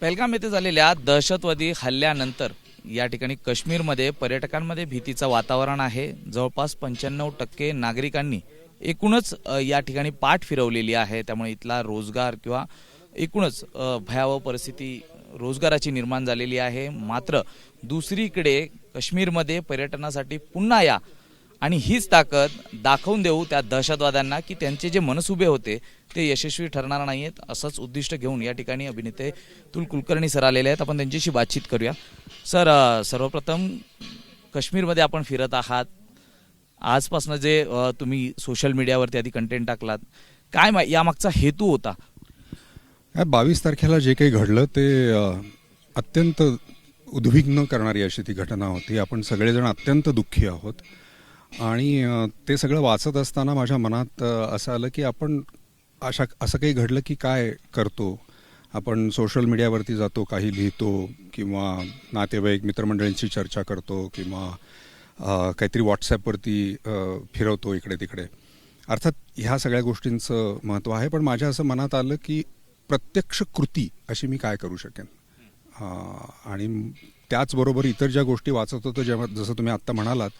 पहलगाम येथे झालेल्या दहशतवादी हल्ल्यानंतर या ठिकाणी काश्मीरमध्ये पर्यटकांमध्ये भीतीचं वातावरण आहे। जवळपास 95% नागरिकांनी एकूणच या ठिकाणी पाठ फिरवलेली आहे। त्यामुळे इथला रोजगार किंवा एकूणच भयावह परिस्थिती रोजगाराची निर्माण झालेली आहे। मात्र दुसरीकडे काश्मीरमध्ये पर्यटनासाठी पुन्हा या आणि हीच ताकद दाखवून देऊ त्या दहशतवाद्यांना की त्यांचे जे मनसुबे होते ते यशस्वी ठरणार नाहीत। असंच उद्दिष्ट घेऊन या ठिकाणी अभिनेते अतुल कुलकर्णी सर आलेले आहेत। आपण त्यांच्याशी बातचीत करूया। सर, सर्वप्रथम काश्मीरमध्ये आपण फिरत आहात, आजपासून जे तुम्ही सोशल मीडियावरती आधी कंटेंट टाकलात, काय यामागचा हेतू होता? 22 तारखेला जे काही घडलं ते अत्यंत उद्विग्न करणारी अशी ती घटना होती। आपण सगळेजण अत्यंत दुःखी आहोत आणि ते सगळं वाचत असताना माझ्या मनात असं आलं की आपण असं काही घडलं की काय करतो आपण? सोशल मीडियावरती जातो, काही लिहितो किंवा नातेवाईक मित्रमंडळींची चर्चा करतो किंवा काहीतरी व्हॉट्सॲपवरती फिरवतो इकडे तिकडे। अर्थात ह्या सगळ्या गोष्टींचं महत्त्व आहे, पण माझ्या असं मनात आलं की प्रत्यक्ष कृती अशी मी काय करू शकेन। आणि त्याचबरोबर इतर ज्या गोष्टी वाचत होतो, जेव्हा जसं तुम्ही आत्ता म्हणालात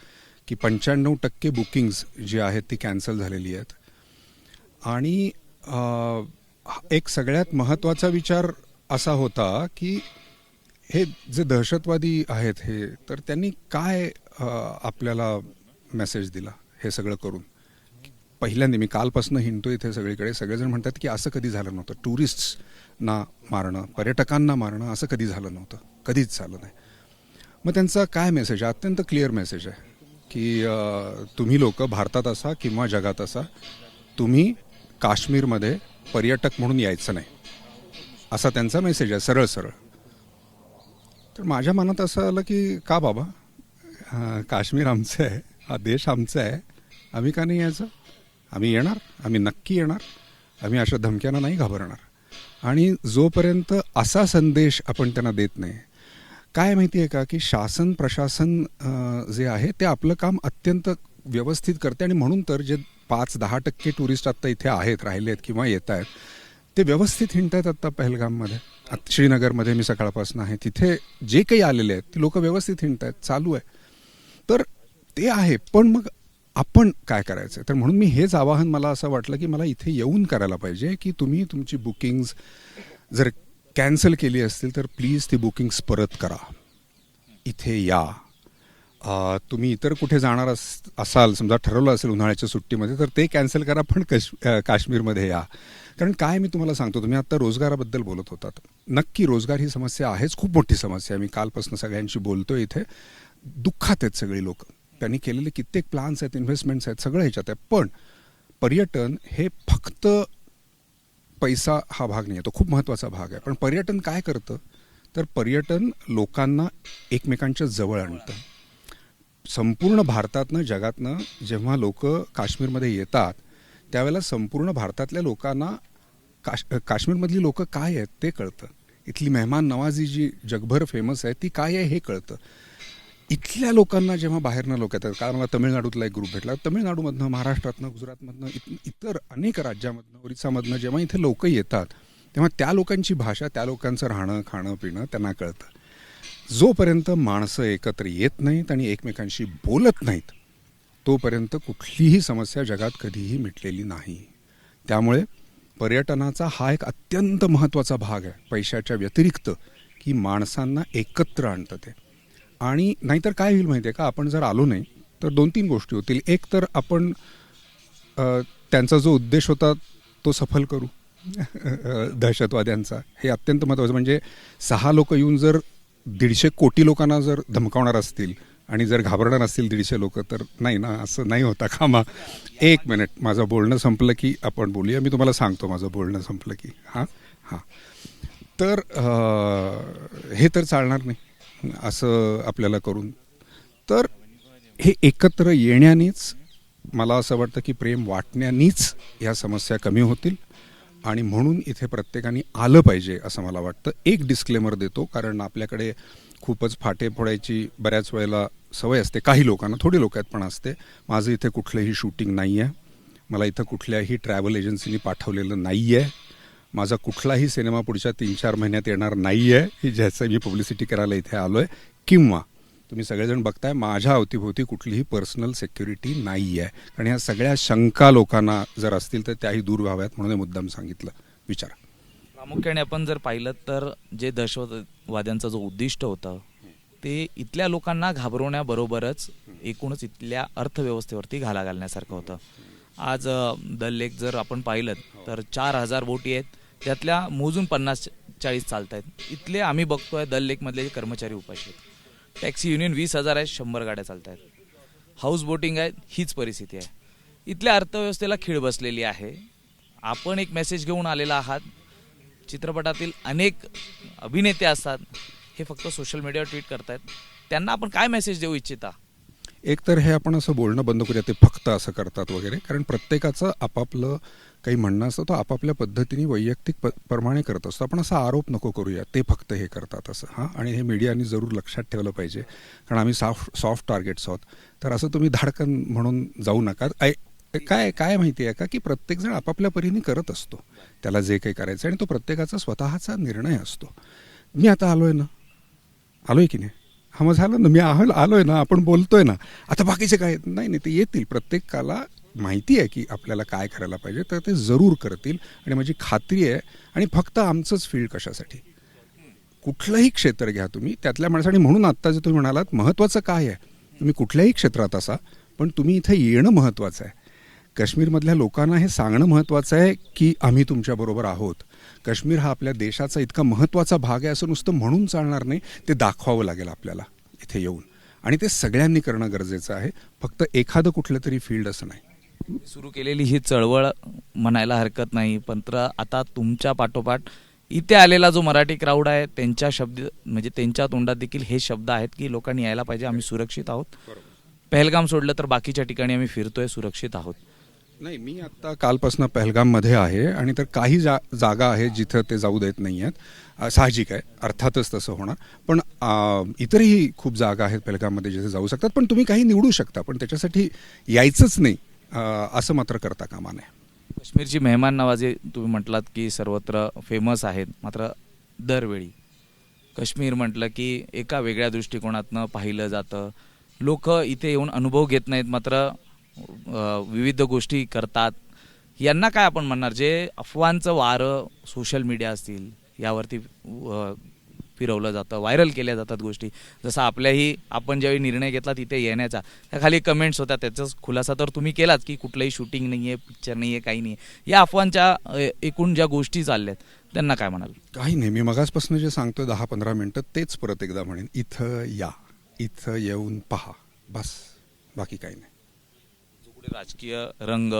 की 95% बुकिंग्स जी आहेत ती कॅन्सल झालेली आहेत। आणि एक सगळ्यात महत्त्वाचा विचार असा होता की हे जे दहशतवादी आहेत हे तर त्यांनी काय आपल्याला मेसेज दिला हे सगळं करून। पहिल्यांदा मी कालपासून हिंडतो इथे सगळीकडे, सगळेजण म्हणतात की असं कधी झालं नव्हतं, टुरिस्ट्सना मारणं, पर्यटकांना मारणं असं कधी झालं नव्हतं, कधीच झालं नाही। मग त्यांचा काय मेसेज आहे? अत्यंत क्लिअर मेसेज आहे की तुम्ही लोक भारतात असा किंवा जगात असा, तुम्ही काश्मीरमध्ये पर्यटक म्हणून यायचं नाही, असा त्यांचा मेसेज आहे, सरळ सरळ। तर माझ्या मनात असं आलं की का बाबा, काश्मीर आमचं आहे, हा देश आमचा आहे, आम्ही का नाही यायचं? आम्ही येणार, आम्ही नक्की येणार, आम्ही अशा धमक्यांना नाही घाबरणार। आणि जोपर्यंत असा संदेश आपण त्यांना देत नाही, काय माहिती आहे का की शासन प्रशासन जे आहे ते आपलं काम अत्यंत व्यवस्थित करते आणि म्हणून तर जे 5-10% टुरिस्ट आत्ता इथे आहेत, राहिले आहेत किंवा येत आहेत, ते व्यवस्थित हिंडत आहेत। आत्ता पहलगाममध्ये, श्रीनगरमध्ये मी सकाळपासून आहे, तिथे जे काही आलेले आहेत ते लोक व्यवस्थित हिंडत आहेत, चालू आहे। तर ते आहे, पण मग आपण काय करायचं? तर म्हणून मी हेच आवाहन, मला असं वाटलं की मला इथे येऊन करायला पाहिजे की तुम्ही तुमची बुकिंग्स जर कॅन्सल केली असतील तर प्लीज ती बुकिंग्स परत करा, इथे या। तुम्ही इतर कुठे जाणार असाल, समजा ठरवलं असेल उन्हाळ्याच्या सुट्टीमध्ये, तर ते कॅन्सल करा, पण काश्मीरमध्ये या। कारण काय मी तुम्हाला सांगतो, तुम्ही आत्ता रोजगाराबद्दल बोलत होतात, नक्की रोजगार ही समस्या आहेच, खूप मोठी समस्या आहे। मी कालपासून सगळ्यांशी बोलतो इथे, दुःखात आहेत सगळी लोक, त्यांनी केलेले कित्येक प्लान्स आहेत, इन्व्हेस्टमेंट्स आहेत, सगळं ह्याच्यात आहे। पण पर्यटन हे फक्त पैसा हा भाग नाही आहे, तो खूप महत्त्वाचा भाग आहे। पण पर्यटन काय करतं? तर पर्यटन लोकांना एकमेकांच्या जवळ आणतं। संपूर्ण भारतातनं, जगातनं जेव्हा लोक काश्मीरमध्ये येतात त्यावेळेला संपूर्ण भारतातल्या लोकांना काश्मीरमधली लोक काय आहेत ते कळतं। इथली मेहमान नवाजी जी जगभर फेमस आहे ती काय आहे हे कळतं। इथल्या लोकांना जेव्हा बाहेरनं लोक येतात, कारण मला तमिळनाडूतला एक ग्रुप भेटला, तमिळनाडूमधनं, महाराष्ट्रातनं, गुजरातमधनं, इतर अनेक राज्यामधनं, ओरिसामधनं जेव्हा इथे लोक येतात तेव्हा त्या लोकांची भाषा, त्या लोकांचं राहणं, खाणं, पिणं त्यांना कळतं। जोपर्यंत माणसं एकत्र येत नाहीत आणि एकमेकांशी बोलत नाहीत तोपर्यंत कुठलीही समस्या जगात कधीही मिटलेली नाही। त्यामुळे पर्यटनाचा हा एक अत्यंत महत्त्वाचा भाग आहे, पैशाच्या व्यतिरिक्त, की माणसांना एकत्र आणतं ते। आणि नाहीतर काय होईल माहिती आहे का, आपण जर आलो नाही तर 2-3 गोष्टी होतील। एक तर आपण त्यांचा जो उद्देश होता तो सफल करू दहशतवाद्यांचा, हे अत्यंत महत्त्वाचं। म्हणजे 6 लोक येऊन जर 150 कोटी लोकांना जर धमकावणार असतील आणि जर घाबरणार असतील 150 लोक, तर नाही ना, असं नाही होता कामा। 1 मिनिट, माझं बोलणं संपलं की आपण बोलूया, मी तुम्हाला सांगतो माझं बोलणं संपलं की। हां, तर हे तर चालणार नाही असं आपल्याला करून। तर हे एकत्र येण्यानेच, मला असं वाटतं की प्रेम वाटण्यानीच ह्या समस्या कमी होतील आणि म्हणून इथे प्रत्येकाने आलं पाहिजे असं मला वाटतं। एक डिस्क्लेमर देतो, कारण आपल्याकडे खूपच फाटे फोडायची बऱ्याच वेळेला सवय असते, काही लोकांना, थोडी लोक आहेत पण असते। माझं इथे कुठलंही शूटिंग नाही आहे, मला इथं कुठल्याही ट्रॅव्हल एजन्सीनी पाठवलेलं नाही आहे, माझा कुठलाही सिनेमा पुढच्या 3-4 महिन्यात येणार नाही आहे की ज्याचं मी पब्लिसिटी करायला इथे आलो आहे, किंवा तुम्ही सगळेजण बघताय माझ्या अवतीभोवती कुठलीही पर्सनल सिक्युरिटी नाही आहे. कारण ह्या सगळ्या शंका लोकांना जर असतील तर त्याही दूर व्हाव्यात म्हणून हे मुद्दाम सांगितलं. विचारा. प्रामुख्याने आपण जर पाहिलं तर जे दहशतवाद्यांचा जो उद्दिष्ट होता ते इथल्या लोकांना घाबरवण्याबरोबरच एकूणच इथल्या अर्थव्यवस्थेवरती घाला घालण्यासारखं होतं. आज दल लेक जर आपण पाहिलं तर 4,000 बोटी आहेत, त्यातल्या मोजून 50-40 चालत आहेत. इथले आम्ही बघतोय दल लेकमधले कर्मचारी उपाशी आहेत. टॅक्सी युनियन 20,000 आहे, 100 गाड्या चालत आहेत. हाऊस बोटिंग आहे, हीच परिस्थिती आहे. इथल्या अर्थव्यवस्थेला खीळ बसलेली आहे. आपण एक मेसेज घेऊन आलेला आहात. चित्रपटातील अनेक अभिनेते असतात, हे फक्त सोशल मीडियावर ट्विट करतायत. त्यांना आपण काय मेसेज देऊ इच्छिता? एक तर हे आपण असं बोलणं बंद करूया ते फक्त असं करतात वगैरे, कारण प्रत्येकाचं आपापलं काही म्हणणं असतं, तो आपापल्या पद्धतीने वैयक्तिक प्रमाणे करत असतो. आपण असा आरोप नको करूया ते फक्त हे करतात असं. हां, आणि हे मीडियाने जरूर लक्षात ठेवलं पाहिजे, कारण आम्ही सॉफ्ट टार्गेट्स आहोत. तर असं तुम्ही धाडकन म्हणून जाऊ नका. काय माहिती आहे का, की प्रत्येकजण आपापल्या परीने करत असतो त्याला जे काही करायचं, आणि तो प्रत्येकाचा स्वतःचा निर्णय असतो. मी आता आलोय की नाही, हा मग झालं ना, मी आलोय ना, आपण बोलतोय ना, आता बाकीचे काय नाही ते येतील. प्रत्येकाला माहिती आहे की आपल्याला काय करायला पाहिजे, तर ते जरूर करतील आणि माझी खात्री आहे. आणि फक्त आमचंच फील्ड कशासाठी, कुठलंही क्षेत्र घ्या तुम्ही त्यातल्या माणसाने. म्हणून आत्ता जे तुम्ही म्हणालात महत्त्वाचं काय आहे, तुम्ही कुठल्याही क्षेत्रात असा, पण तुम्ही इथे येणं महत्त्वाचं आहे. काश्मीरमधल्या लोकांना हे सांगणं महत्त्वाचं आहे की आम्ही तुमच्याबरोबर आहोत. काश्मीर हा आपल्या देशाचा इतका महत्त्वाचा भाग आहे असं नुसतं म्हणून चालणार नाही, ते दाखवावं लागेल आपल्याला इथे येऊन. आणि ते सगळ्यांनी करणं गरजेचं आहे, फक्त एखादं कुठलं तरी फील्ड असं नाही. सुरू केलेली ही चळवळ म्हणायला हरकत नाही, पण आता तुमच्या पाठोपाठ इथे आलेला जो मराठी क्राऊड आहे त्यांच्या म्हणजे त्यांच्या तोंडात देखील हे शब्द आहेत की लोकांनी यायला पाहिजे, आम्ही सुरक्षित आहोत. पहलगाम सोडलं तर बाकीच्या ठिकाणी आम्ही फिरतोय, सुरक्षित आहोत. नाही, मी आत्ता कालपासून पहलगाममध्ये आहे, आणि तर काही जागा आहेत जिथं ते जाऊ देत नाही आहेत. साहजिक आहे, अर्थातच तसं होणार. पण इतरही खूप जागा आहेत पहलगाममध्ये जिथे जाऊ शकतात. पण तुम्ही काही निवडू शकता, पण त्याच्यासाठी यायचंच नाही असं मात्र करता कामा नये. काश्मीरची मेहमान नवाजी तुम्ही म्हटलात की सर्वत्र फेमस आहेत, मात्र दरवेळी काश्मीर म्हटलं की एका वेगळ्या दृष्टिकोनातनं पाहिलं जातं. लोक इथे येऊन अनुभव घेत नाहीत, मात्र विविध गोष्टी करतात. यांना काय आपण म्हणणार, जे अफवांचं वारं सोशल मीडिया असतील यावरती फिरवलं जातं, व्हायरल केल्या जातात गोष्टी. जसं आपल्याही आपण ज्यावेळी निर्णय घेतला तिथे येण्याचा, त्या खाली कमेंट्स होत्या, त्याचाच खुलासा तर तुम्ही केलाच की कुठलंही शूटिंग नाही आहे, पिक्चर नाही आहे, काही नाही आहे. या अफवांच्या एकूण ज्या गोष्टी चालल्यात त्यांना काय म्हणाल? काही नाही, मी मगाचपासून जे सांगतोय 10-15 मिनटं तेच परत एकदा म्हणेन. इथं या, इथं येऊन पहा, बस, बाकी काही नाही. राजकीय रंग,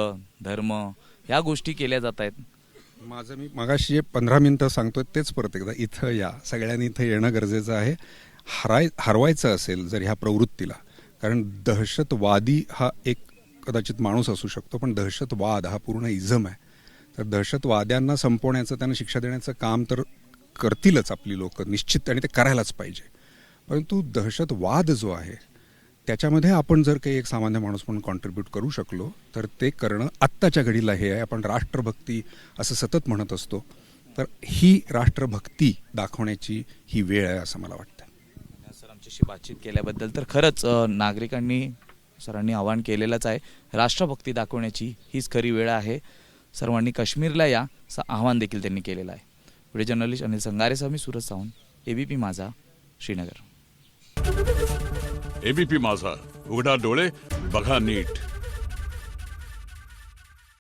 धर्म ह्या गोष्टी केल्या जात आहेत. माझं मी मगाशी जे 15 मिनटं सांगतोय तेच परत एकदा, इथं या, सगळ्यांनी इथं येणं गरजेचं आहे. हरवायचं असेल जर ह्या प्रवृत्तीला, कारण दहशतवादी हा एक कदाचित माणूस असू शकतो, पण दहशतवाद हा पूर्ण इझम आहे. तर दहशतवाद्यांना संपवण्याचं, त्यांना शिक्षा देण्याचं काम तर करतीलच आपली लोक निश्चित, आणि ते करायलाच पाहिजे. परंतु दहशतवाद जो आहे त्याच्यामध्ये आपण जर काही एक सामान्य माणूस म्हणून कॉन्ट्रीब्यूट करू शकलो तर ते करणं आत्ताच्या घडीला हे आहे. आपण राष्ट्रभक्ती असं सतत म्हणत असतो, तर ही राष्ट्रभक्ती दाखवण्याची ही वेळ आहे असं मला वाटतं. सर, आमच्याशी बातचीत केल्याबद्दल. तर खरंच नागरिकांनी, सरांनी आवाहन केलेलंच आहे, राष्ट्रभक्ती दाखवण्याची हीच खरी वेळ आहे. सर्वांनी काश्मीरला या असं आवाहन देखील त्यांनी केलेलं आहे. व्हिडिओ जर्नलिस्ट अनिल संगारेसह मी सूरज सावंत, एबीपी माझा, श्रीनगर. एबीपी माझा, उघडा डोळे बघा नीट.